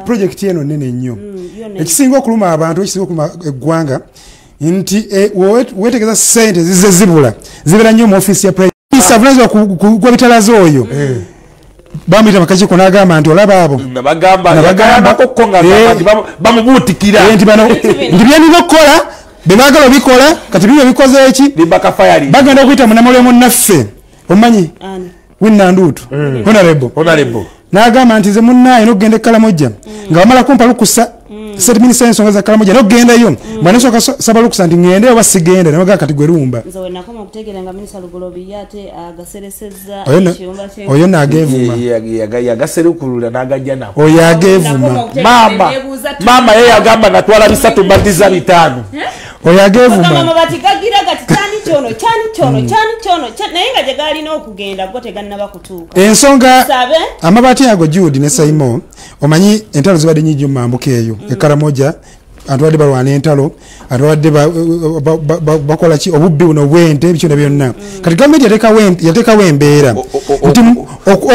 project eno nene nnyo ekisinga okuluma abantu ekisinga okuluma eggwanga nti wetegeza sente zibula zibera nnyo mu office ya president avunanyizibwa ku bitalazo oyo bamuyita makakiko n'agamba nti olaba abo bamubuutikira nti byenina okukola be baagala obikola kati bibyo bikoze eki bagenda okuyita munamole munnaffe omanyi Winnanduutu honorable n'agamba nti nze munnaaye n'okugenda Kalamojja nga bamala kumpa lukusa State Minister ensonga za Kalamojja n'okugendayo mwanesooka saba lukusa nti ngende oba sigenda nabagaa kati gwe lumba oyo n'ageevuma yagaserukulula n'agajja nako oyo ageevuma maama ye yagamba natwala 3 mbaddiza 5 oyo ageevuma ensonga amabaati ago Judy ne Simo omanyi entalo zibadde nyingi mu mambuka eyo Karamoja atwadde balwana entalo atwadde bakola ki obubbi buno bwente ebikyona byonna kati gavumenti yateekawo embeera nti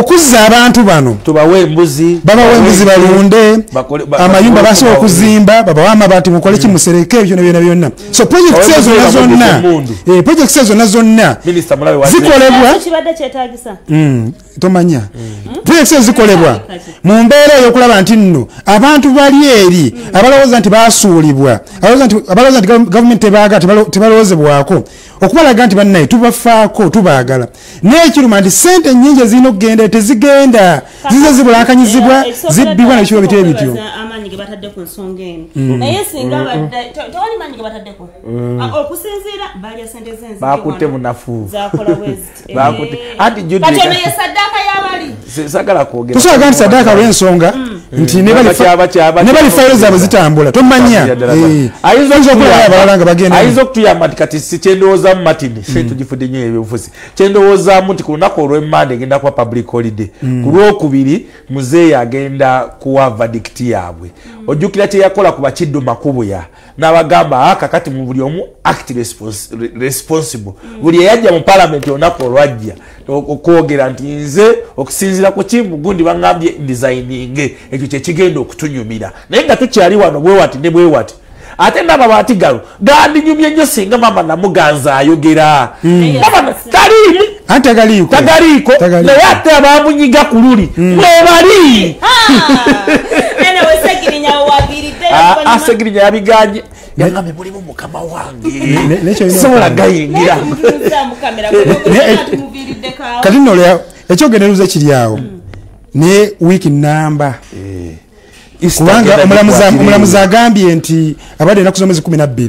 okuzza abantu bano tubawe embuzi balunde amayumba basobola okuzimba babawa amabaati mukole ki musereke ebikyona byonna so project zonna zonna zikolebwa tomanya project zikolebwa mu mbeera ey'okulaba nti nno abantu bali eri abalowooza nti basuulibwa abalowooza nti gavumenti tebalowoozebwako okubalaga nti bannaye tubafaako tubaagala n'ekiruma nti sente nnyingi ezirina okugenda tezigenda zize zibulankanyizibwa zibbibwa nekiba bityo ebityo bakutte munafu tusobola nti saddaaka lw'ensonga nti ne bali fayiro zaabwe zitambula tomanya ayinza okutuyamba nti kati si kyendowoozamu matini tugifudde nnyo ebyobufuzi kyendowoozaamu nti ku lunaku olw'emmande egenda kuwa public holiday ku lwokubiri muzeeyi agenda kuwa verdict yaabwe ojjukira kye yakola ku bakiddu makubuya n'abagamba kakati mu buli omu act responsible buli eyajja mu parliament olunaku olwajja okwogera nti nze okusinziira ku kimugundi baŋŋambye designinge ekyo kyekigenda okutunyumira naye nga tukyali wano bwewati ne bwewati ate n'amabaati galo gandinyumye nnyo singa mama namuganza ayogera tagaliiko naye ate abamunyiga ku luli mwebali Segirinya yabiganye yangame mulimu mukama wange sobola gayingira kati nno ekyogenderuza kiri awo ne wiiki namba kubanga omulamuzi agambye nti abadde enaku z'omwezi 12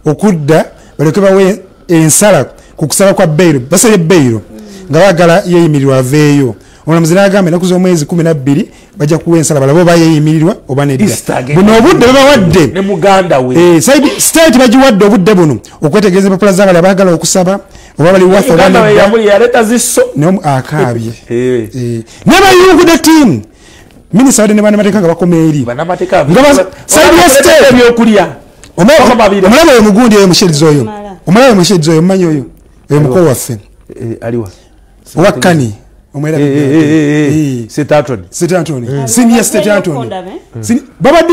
okudda baleke bawe ensala ku kusaba kwa beyiro basabye beyiro nga baagala yeeyimirirwa aveeyo omulamuzi n'agamba enaku z'omwezi 12 bajja kuwa ensala balaba oba yeeyimirirwa oba nedda buno obudde babawadde ne muganda we state bagiwadde obudde buno okwetegereza empapula z'abali abaagala okusaba oba bali wafe yaleta zisso akaabye n'abayungudde ttiimu minisita wadde ne bannamateeka nga bakoma eri omulabe oyo mugundi oyo musherizi oyo omulabe musherizi oyo mumanyi oyo oyo mukolo waffe owakkani State Antony senior State Antony babadde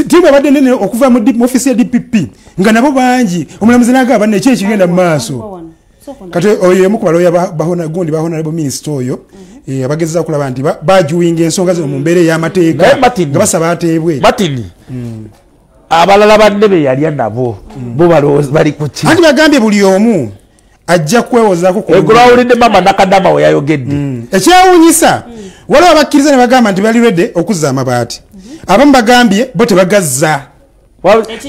timu babadde nene okuva mu office ya DPP nga nabo bangi omulamuzi n'agamba banne ekyo ekigenda mu maaso kati oyo yemukubaloya bahona minister oyo abagezeza okulaba nti bajuwinga ensonga zino mu mbeera ey'amateeka nga basaba ateebwe abalala banne be yalya nabo bo balowooza bali ku ki anti bagambye buli omu ajja kwewozaako egolawulidde mama nakadama we yayogedde ekyewuunyisa waliwo abakkiriza ne bagamba nti bali redde okuzza amabaati abamu bagambye bo tebagazza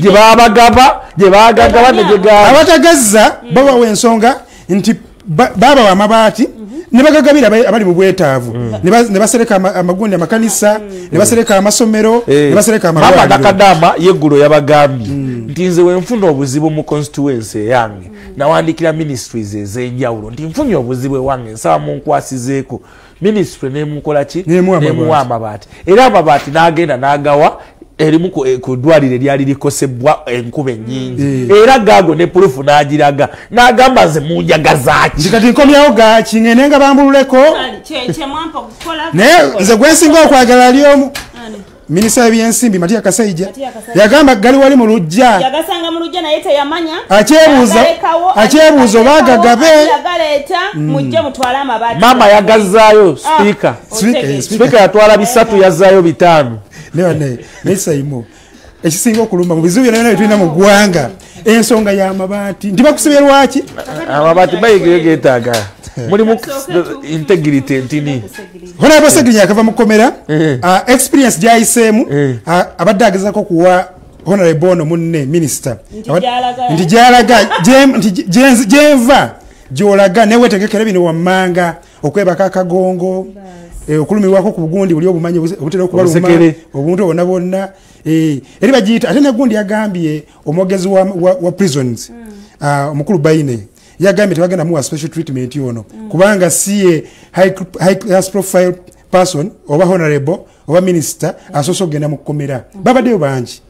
gye babagaba gye bagagaba ne gyegaba abatagazza babawa ensonga nti babawa amabaati ne bagagabira abali mu bwetaavu ne basereka amagundi amakanisa ne basereka amasomero ne basereka amalwaliro mama nakadama yeggulo yabagambye nti nze wenfuna obuzibu mu constituency yange nawandikira ministries ez'enjawulo nti nfunye obuzibu ewange nsaba munkwasizeeko ministry nemukola ki nemuwa amabaati era amabaati n'agenda n'agawa erimu ku ddwaliro eryali likosebwa enkuba ennyingi era gaago ne purufu n'agiraga n'agamba nze munjagazaaki nti kati nkomyawo gaaki ngende nga bambululeko naye nze gwensinga okwagala ali omu minisita w'ebyensimbi Matiya Kasaija yagamba gali wali mu luggya akyebuuza oba agagabe maama yagazaayo sipiika yatwala 3 yazaayo 5 naye Simo ekisinga okulumba mu bizibu byonna byetulina mu ggwanga ensonga y'amabaati ndi bakusibye lwaki amabaati bayigeyo geetaaga mulimu integrity ntini hona basegenya akava mu komera experience gyayiseemu abadde agezako kuwa honorable ono munne minister nti gyalaga gyenva gyolaga newetegekera bino wammanga okwebaka akagongo okulumirwako ku bugundi buli obumanyi obutera okubaluma obuntu bonna bonna eri bagiyita ate negundi yagambye omwogezi wa prisons omukulu Baine yagambye tebagenda muwa special treatment yono kubanga siye high profile person oba honorable oba minister asoso genda mu komera babaddeyo bangi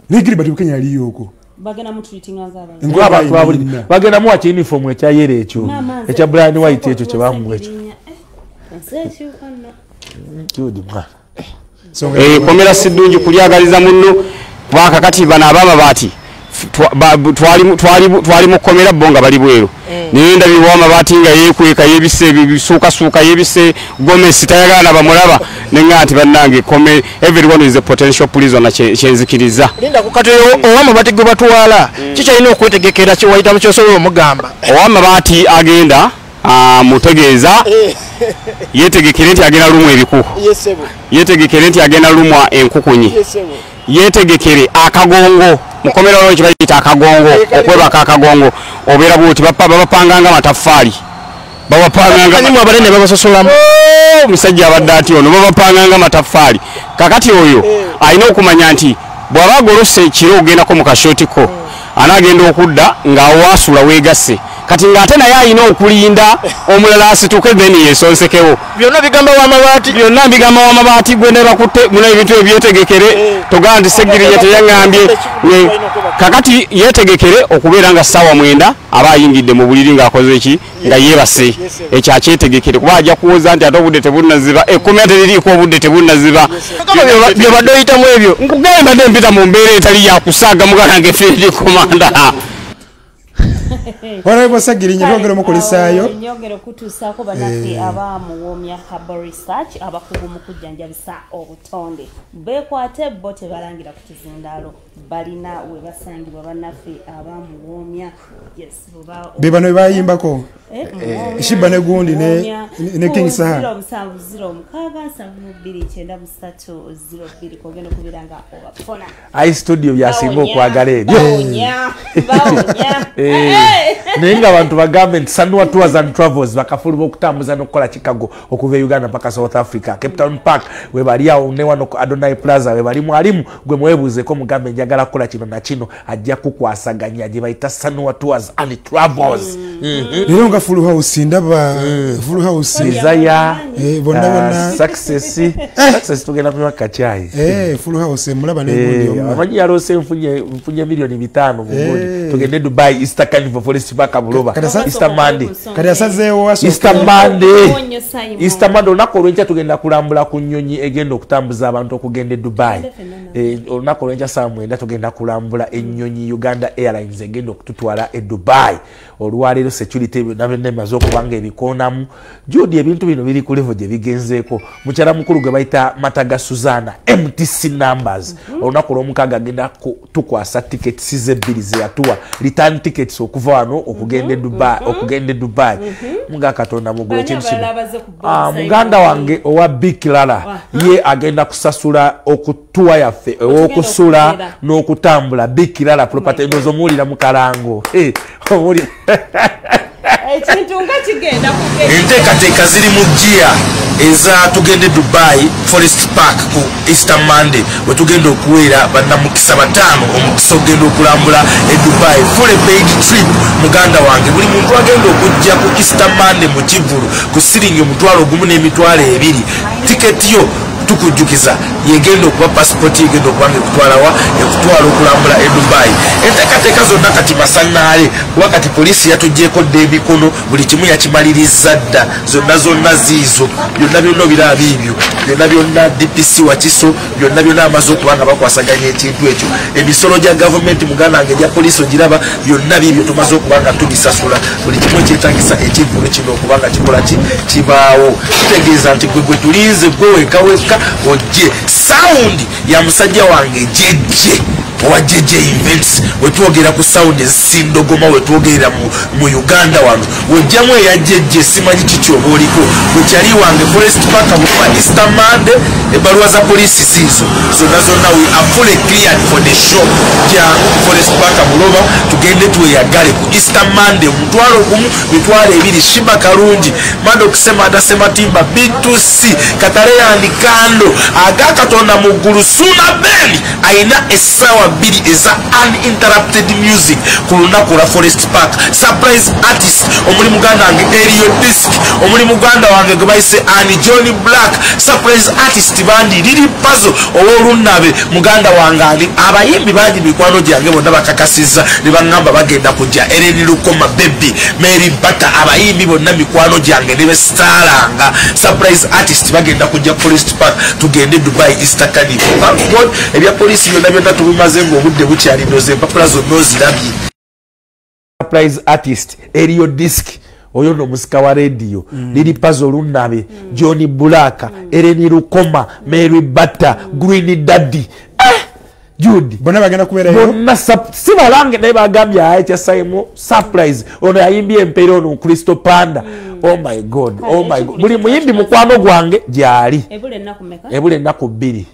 negiri bati Kenya aliyoko bagenda mu treating azaba ngwaba twabuli bagenda mu achi uniform ekya yere ekyo ekya Brian White ekyo kye bamuwe ekyo Judith mwa komera sidungi kulyagaliza munno kubanga kati bana ababa bati twali mu komera bonga bali bweru nenda biwa amabati nga yekweka yebise bisuka yebise Gomez tayagana bamulaba nengati bannange kome everyone is a potential prisoner kyenzikiriza linda kukatoyo owamabati gwe batwala kikyalina okwetegekera kye wayita mu kyosobola omugamba owamabati agenda mutegeeza yetegekere nti agenda lumu ebikuku yetegekere nti agenda lumwa enkukunyi yetegekere akagongo mukomera lwo kibayita akagongo okwebaka akagongo obeera bwoti babapanganga mataffaali babapanganga nyimwe abalende babasosolamu omusajja abadde ati ono babapanganga mataffaali kakati oyo alina okumanya nti bw'aba golose ekiro ogendako mu kashootiko anaagenda okudda ng'awaasula weegasse kati ng'ate naye alina okulinda omulala asituke then yesonsekewo byonna bigamba w'amabaati gwende bakutte muna ebintu ebyetegekere togaa nti segiriye teyaŋŋambye kakati yetegekere okubeera nga ssaawa 9 aba ayingidde mu buliri ng'akoze eki nga yeebase ekyo akyetegekere kuba ajja kuwoza nti ate obudde tebunnaziba ekkomera teririiko obudde tebunnaziba bye badde oyitamu ebyo nkugambye mbadde mpita mu mbeera etali yakusaaga muganange field commander Wala bosagiri nyogero mukulisaayo nyogero kutusaako banafe abamuwomya Herbal Research abakugu mu kujjanjabisa obutonde bekwate bo tebalangira ku kizindaalo balina we basangibwa banafe abamuwomya yes be bano bayimbako shiba ne gundi ne King Saha 070 kogenda kubiranga obafona ai studio byasinga okwagala ebyo nenga abantu bagambe nti Sanua Tours and Travels bakafuluba okutambuza n'okukola Chicago okuva Uganda mpaka South Africa Cape Town Park we bali awo ne wano Adonai Plaza we bali mwalimu gwe mwebuuzeko mugambe njagala kukola kino na kino ajja kukwasaganya gye bayita Sanua Tours and Travels lero nga full house ndaba full house desire bonna success tugenda kunywa kachai full house mulaba ne gundi amanyi yarose mfunye milioni 5 mu gundi tugende Dubai Easter Carnival Forest Park Buloba Easter Monday kati asazeewo Easter Monday onako olwenkya tugenda kulambula ku nnyonyi egenda okutambuza abantu okugenda Dubai onako olwenkya saa 9 tugenda kulambula ennyonyi Uganda Airlines egenda okututwala e Dubai olwaleero security nabene mazo okubanga ebikoonamu Judi ebintu bino biri ku level gye bigenzeeko mukyala mukulu gwe bayita Mataga Suzana MTC numbers olunako olw'omukaaga agenda tukwasa tickets ze2 zeyatuwa return tickets okuva wano okugenda Dubai muga katonda mugule kintu muganda wange owa Bikilala ye agenda kusasula okutuwa yaffe okusula n'okutambula Bikilala property ndozo mulira mu Kalango omuli ekintu nga kigenda kugenda enteekateeka ziri mu gear eza tugende Dubai Forest Park ku Easter Monday we tugenda okuweera bannamukisa 5 omukisa ogenda okulambula e Dubai full paid trip muganda wange buli muntu agenda okujja ku Easter Monday mu Kivulu ku siringi omutwalo gumu n'emitwalo 2 ticket yo tukujjukiza yegenda okuba passport yegenda okubanga ekutwala okulambula e Dubai. Enteekateeka zonna kati masannaale kuba kati poliisi yatugyeko dda emikono buli kimu yakimaliriza dda zonna ziizo byonna obiraba biibyo byonna DPC Wakiso byonna amaze okubanga bakwasaganya ekintu ekyo emisolo gya gavumenti muganda wange gya poliisi ogiraba byonna biibyo tumaze okubanga tubisasula buli kimu ekyetagisa ekintu kino okubanga kikola kibaawo kitegeeza nti gwe tulinze gwe weka ojje sound ya musajja wange jejje owa JJ Events wetwogera ku sound ezisindogoma wetwogerera mu Uganda wano wejjamu eya jejje simanyi kiki oba oliko wekyali wange Forest Park Bufa Easter Monday ebbaluwa za poliisi ziizo zonna we are fully cleared for the show jangu Forest Park Buloba tugende tweyagale ku Easter Monday omutwalo gumu mitwalo ebiri Shiba Kalungi Mado Kusemada Sematimba B2C Katale yandikando agakatonda mu ggulu Suna Ben aina essaawa bbiri eza uninterrupted music ku lunaku lwa Forest Park. Surprise artist omuli muganda wange Elio Disc omuli muganda wange gwe bayise Ani Johnny Black. Surprise artist bandi Lili Puzzle ow'olunabe muganda wange ali abayimbi bangi mikwano gyange bonna bakakasizza ne baŋŋamba bagenda kujja Eleni Lukoma Baby Mary Bata abayimbi bonna mikwano gyange ne bestaranga. Surprise artist bagenda kujja Forest Park tugende Dubai Easter Carnival. Thank God ebya poliisi byonna tubimaze ng'obudde bukyali ndoze empapula zonna ozirabye. Surprise artist Elio Disc oyo no musika wa radio Lili Puzzle olunabe Johnny Black Eleni Lukoma Mary Bata Green Daddy Jude bona bagenda kubeerayo bona si balange naye bagambye ekya Simo surprise ono yayimbye empeera ono Crystal Panda. Oh my God buli muyimbi mukwano gwange gyali ebule ennaku bbiri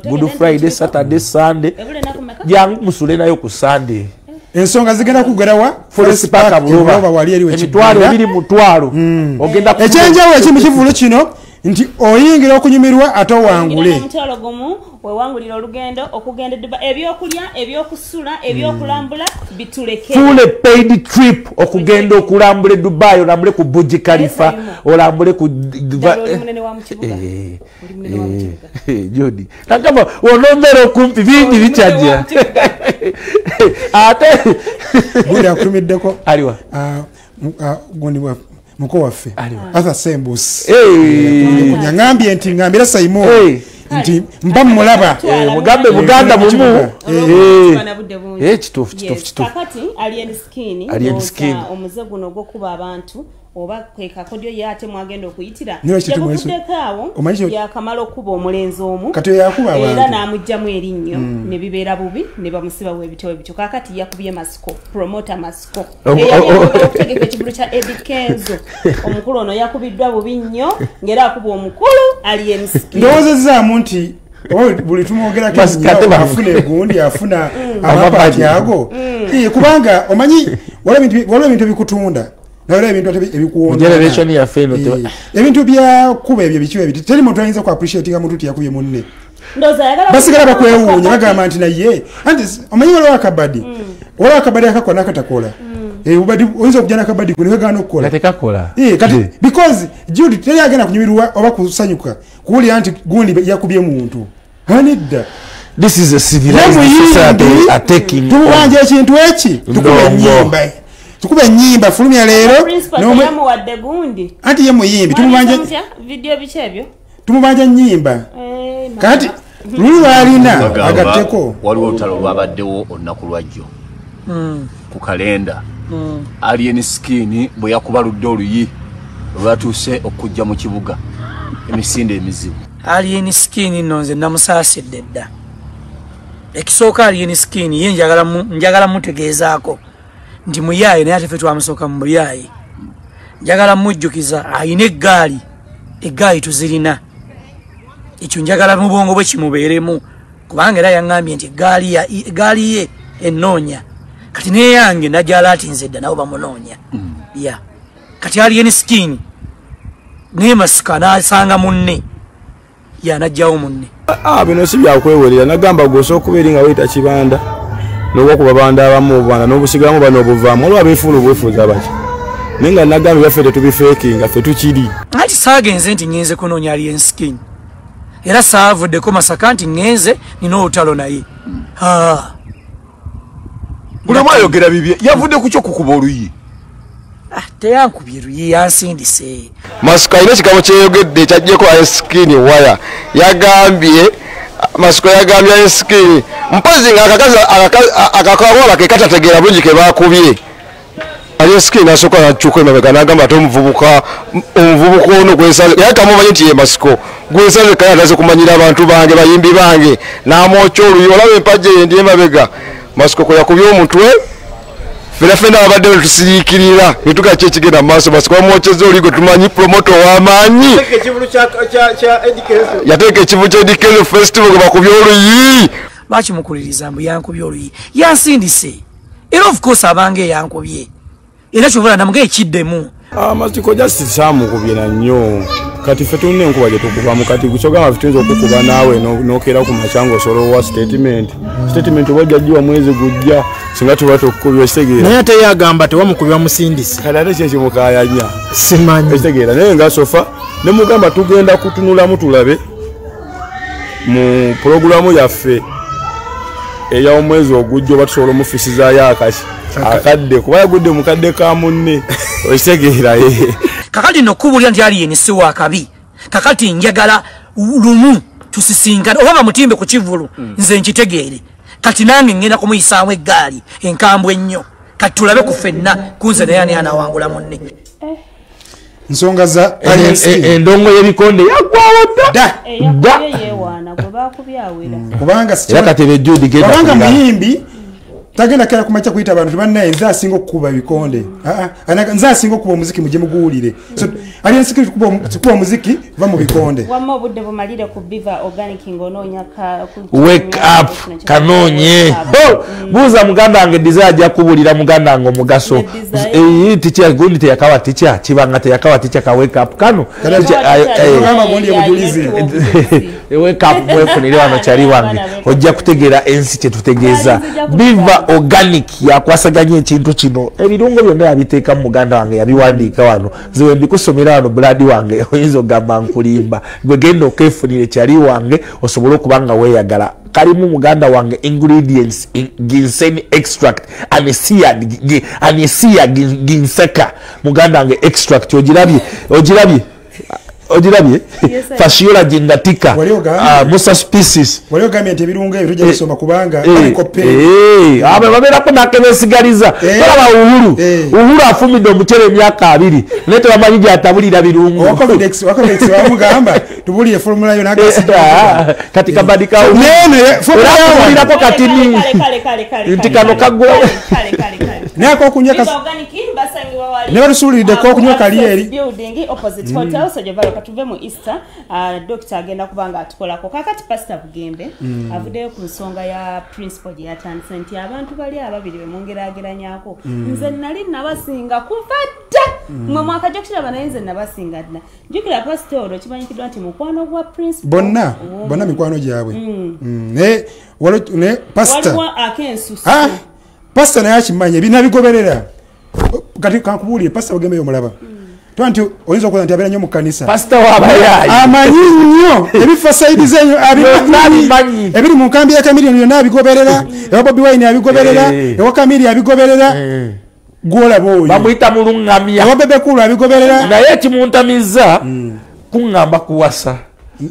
Good Friday Saturday Sunday jangu musule nayo ku Sunday ensonga zigenda kugerawa Forest Park Buloba wali eriwe emitwalo ebiri mutwalo ogenda ekyenjawo ekimu kivulo kino nti oyingira okunyumirwa ate wangule omutwalo gumu wewangulira olugendo okugenda ebyokulya ebyokusula ebyokulambula bituleke full paid trip okugenda okulambula Dubai olambule ku Burj Khalifa olambule ku Jodi nakama onomero kumpi bingi bichajja ate buli akumiddeko aliwa gondi wa muko waffe asa sembus nyangambye nti ngambira Simo nti mba mulaba mugambe muganda mumu kitufu kakati alien skin omuze guno gokuba abantu oba kweka kodyo yate mwagenda okuyitira yakuddekaawo yakamala okuba omulenzi omu era n'amugjamu erinnyo ne bibeera bubi ne bamusiba w'ebitabo bityo kakati yakubye masiko promoter masiko okutegeka ekigulu kya Eddie Kenzo omukulu ono yakubiddwa bubi nnyo ng'era akuba omukulu alien skin ndowoozezaamu nti buli tumwogerako afuna egundi afuna amapaati ago kubanga omanyi waliwo ebintu ebikutunda ebintu byakuba ebyo bikiwa ebiti teri muntu ayinza ku appreciatinga muntu tiyakubye munne basigala bakwewuunya bagamba nti naye anti omanyi waliwo akabadi akakona akatakola oyinza okujja nakabadi kunekagana okukola kati because Judy teri agenda kunyumirwa oba kusanyuka kuwulira nti gundi yakubye muntu anidda. This is a civilized society attacking tubanja ekintu eki tukube nyimba fulumya lero nomu wadde gundi anti ye muyimbi tumubanja video bichebyo tumubanja nyimba kati lulu alina agatteko waliwo olutalo lwabaddewo olunaku lwajjo ku kalenda alien skin bwe yakubaludde oluyi olwatuuse okujja mu kibuga emisinde emizibu alien skin nonze namusaasidde dda ekisooka alien skin ye njagala mutegeezaako nti muyaye naye ate ffe twamusooka mu muyaye njagala mujjukiza ayina eggaali tuzirina ekyo njagala mu bwongo bwe kimubeeremu kubanga era yaŋŋambye nti eggaali ye ennoonya kati neyange najala ati nze dda nabo bamunoonya ya kati alien skin naye masika n'asanga munne yanajjawo munne bino si byakwewerera nagamba gwosa okubeera nga weyita kibanda n'obwokuba banda abamu obwana n'obusigalamu bano obuvaamu olwo abeefuula obwefuuza baki naye nga nagamba byaffe tetubifeekinga ffe tukiri ati saagenze nti ngenze kunoonya alien skin era saavuddeko Masaka nti ngenze nina olutalo naye. Buli mwayogera bibye yavudde ku kyo kukuba oluyi. Teyankubye luyi yansindise. Masiko ine kigambo kyeyogedde kyajjeko eskini waya yagambye Masiko yagambye eskini mpozi nga akakawa kekatategeera bulungi ke bakubye eskini asooka nakyuka emabega n'agamba ate omuvubuka ono gwesale yakamumanyi nti ye Masiko gwesale kale ataze kumanyira abantu bange bayimbi bange n'amwokya oluyi olaba empajja yendi emabega Masiko kwe yakubye omutwe fena abadde tusirikirira nituka kyekigenda maaso Masiko bamwokyeza oli gwe tumanyi promoto w'amaanyi yateeka ekivu kya education festival gwe bakubye oluyi bakimukuliriza mbu yankubye oluyi yansindise era of course abange yankubye era kyobula namuge ekiddemu Masiko justice saamukubye na nnyo kati ffe tulina enkuba gye tukubamu kati gukyogamba ffe tuyinza okukuba naawe n'okeera ku macyango osolowa statement oba ojjajjiwa mwezi gujja singa tuba tukubye ekitegeera naye ate yagamba tewamukubya musindisi kati ate kyekimukayanya simanyi ekitegeera naye nga sofa ne mugamba tugenda kutunulamu tulabe mu pulogulamu yaffe ey'omwezi ogujja oba tusobola omufisizaayo akadde kuba yagudde mukadde ka munne okitegeera kakati nokubulya nti aliyenisi wa kabi kakati njagala lumu tusisinkana oba bamutimbe ku kivulu nze nkitegeere kati nange ngenda kumuyisaamu eggaali enkambwe ennyo kati tulabe ku ffenna kunze naye ani anawangula munne nsonga za endongo y'ebikonde yaggwawo dda kubanga muyimbi tagenda kera kumacha kuyita abantu bannaye nze asinga okukuba ebikonde nze asinga okukuba omuziki mujye muguwulire so ali ensiki kukuba omuziki va mu bikonde wamma obudde bumalire ku Biva Organic ng'onoonya wake up kanoonye buuza muganda wange Desire ajja kubulira muganda wange omugaso ticha gundi teyakawa ticha kibanga teyakawa ticha ka wake up kano kama bondi obujulizi wake up mwefunire wano kyali wange ojja kutegeera ensi kyetutegeeza Biva Organic yakwasaganya ekintu kino ebirungo byonna yabiteeka mu muganda wange yabiwandiika wano ziwe mbikusomera wano buladi wange oyinza ogamba nkulimba gwe genda okefunire kyali wange osobole okubanga weeyagala kalimu muganda wange ingredients ginseng extract anesia ginseka muganda wange extract ogirabye fasciola gindatika musa species waliyo gambye nti ebirungo ebyo tujja kusoma kubanga abe babeerako nakebesigaliza olaba uhuru afumidde omucere emyaka 2 naye tebamanyi gyatabulira birungo wakomedex wamugamba tubulire formula yo kati kabadikaulirako katini nti kano kagula naye akokunywa ne batusuulidde kokunywa kalieri tuve mu Easter doctor agenda kubanga atukolako kakati Pastor Bugembe avuddeyo ku nsonga ya principal gye yatandise nti abantu bali ababiri bemwongeraageranyako nze nali nabasinga kuvadda mwe mwaka gyokiraba naye nze nabasinga dna jukira pastor kimanyikiddwa nti mukwano gwa principal bonna mikwano gyabwe ne pastor naye akimanyi ebina bigoberera kati kankubuulire Pastor Bugembe yomulaba twanti oyinza okukola nti abeera nnyo mu kkanisa pastor w'abayaayi amanyi nnyo ebifa sayidi zenyo abimanyi ebiri mu nkambi ya Kamiliyoni yonna abigoberera ewa Bobi Wine abigoberera ewa Kamili abigoberera gwolaba oyo bamuyita mulungamya ewa Bebekulu abigoberera naye ekimuntamizza kuŋŋamba kuwasa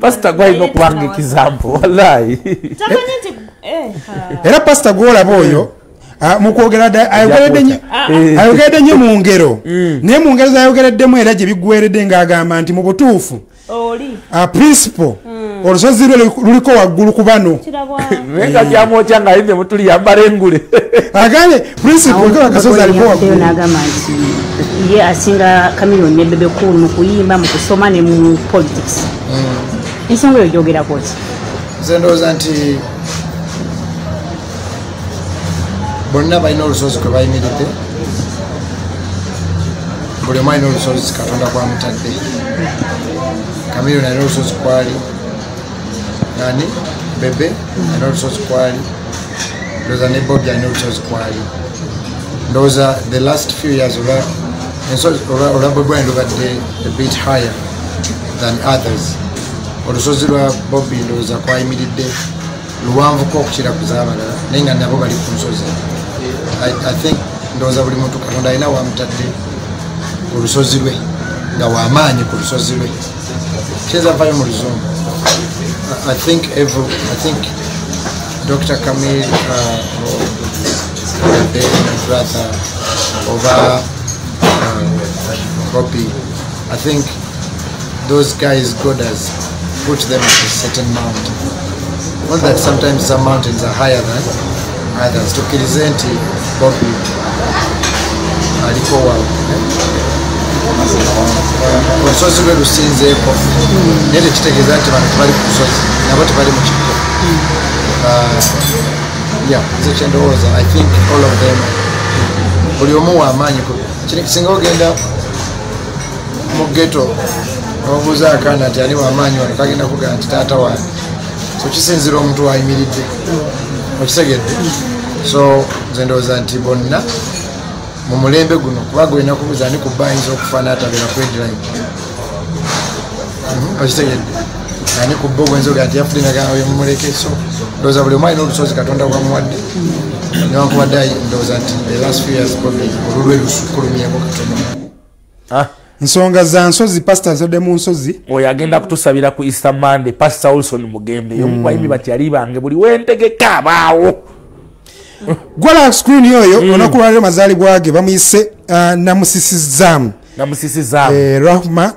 pastor gwalina okubanga ekizampo wallahi era pastor gwolaba oyo mukwogera ayogeredde nnyo mu ngero naye mu ngero zayogereddemu era gye biggweredde ng'agamba nti mu butuufu principal olusozi lwe luliko waggulu ku bano naye nga gyamwokya nga ayinze mutuli yambala engule agambye principal akasozi aliko waggulu n'agamba nti ye asinga Kamiliyoni ne Bebekulu mu kuyimba mu kusoma ne mu politics ensonga eyo gyogerako ki nze ndowooza nti bonna balina olusozi kwe bayimiridde buli omu alina olusozi Katonda kwamutadde Kamiliyoni alina olusozi kwali nani Bebe alina olusozi kwali ndowooza ne Bobi alina olusozi kwali ndowooza the last few years olwa Bobi Wine lubadde a bit higher than others olusozi lwa Bobby ndowooza kwayimiridde luwanvuko okukira ku z'abalala naye nga nabo bali ku nsozi. I think ndowooza buli muntu Katonda alina wamutadde ku lusozi lwe nga wamaanyi ku lusozi lwe kyeza vayo mu luzungu. I think Dr. Camille brother over Bobby, I think those guys God has put them at a certain mountain. Not that sometimes some mountains are higher than others. To present Bobby aliko wawe olusozi lwe lusinzeeko naye tekitegeeza nti bano tebali ku lusozi nabo tebali mu kikko. Nze kyendowooza I think all of them buli omu wamaanyi singa ogenda mu ghetto obuuza akaana nti ani wamaanyi wano kagenda kugamba nti taata wange. So kisinzira omuntu wayimiridde okitegedde. So nze ndowooza nti bonna mu mulembe guno kuba gwena kubuuza ani ku bayinza okufaana atabeera kwedirayo okitegedde ani ku bo gwenza oga nti yafulinagawe mumuleke. So ndowooza buli omu alina olusozi Katonda bwamuwadde newankubadde ndowooza nti the last few years Bobby olulwe lusukulumyeko Katonda. Nsonga za nsozi pastor zode mu nsozi oyo agenda kutusabira ku Easter Monday Pastor Olson Mugembe yomubayimbi bati ali bange buli wentegeka abaawo gwala screen yoyo onakulwalira mazali bwage bamuyise namusisizamu Rahuma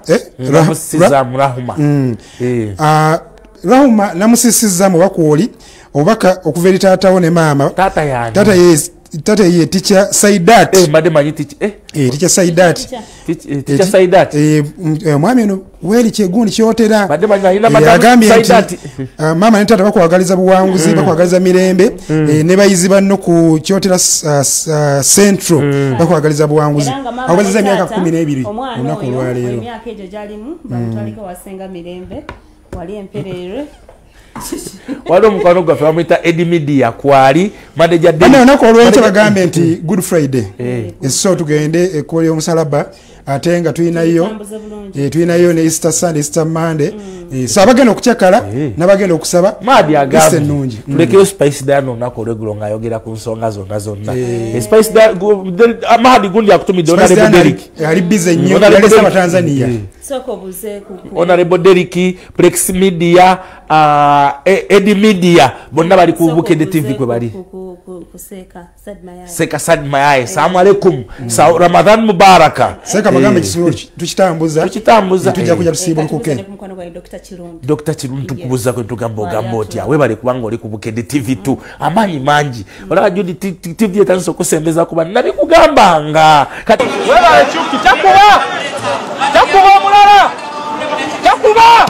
Rahuma namusisizamu wakwoli obaka okuva eri taatawo ne maama tata ye teacher Saidat mbadde manyi teacher Saidat teacher Saidat mwami no weli kyegundi kyotera mbadde manyi ayina madamu Saidat mama ne tata bakwagaliza buwanguzi bakwagaliza mirembe ne bayizi banno ku kyotera central bakwagaliza buwanguzi abaziza emyaka 12 onako lwaleero emyaka ejo jalimu bamutaliko wasenga mirembe wali emperere wali omukwano gwaffe bamwita Eddie Media kwali manager Dene onako olw'ekyo bagambe nti Good Friday so tugende ekkola y'omusalaba ate nga tulinayo ne Easter Sunday Easter Monday so abagenda okukyakala n'abagenda okusaba maadi agamba ennungi tulekeyo Spice Diana onako olw'eggulo ng'ayogera ku nsonga zonna Spice Diana gundi akutumidde Honorable Derrick ali bize nnyo yali saba Tanzania Honorable Derrick Plex Media Eddie Media bonna bali ku Bukedde TV kwe bali Seka Sad Mayaye Assalamu alaikum Ramadan Mubaraka Seka bagambe kisiro tukitambuza tujja kuja tusiiba kuke Dr. Chirundu tukubuza kwe tugambo gambo otya webale kubanga oli ku Bukedde TV tu amanyi mangi olaba Judith TV etanso okusembeza kuba nabikugambanga kati webale chuki takuba mulala takuba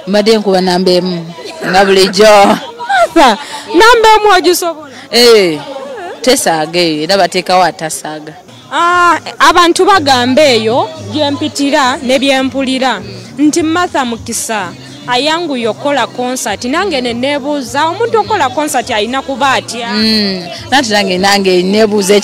Mbadde nkuba namba emu nga bulijjo namba emu ogisobola tesaaga eyo era bateekawo atasaaga abantu bagamba eyo gyempitira ne byempulira nti Martha Mukisa ayanguye okola concert nange nenebuuza omuntu okola concert alina kuba atya nange nebuuza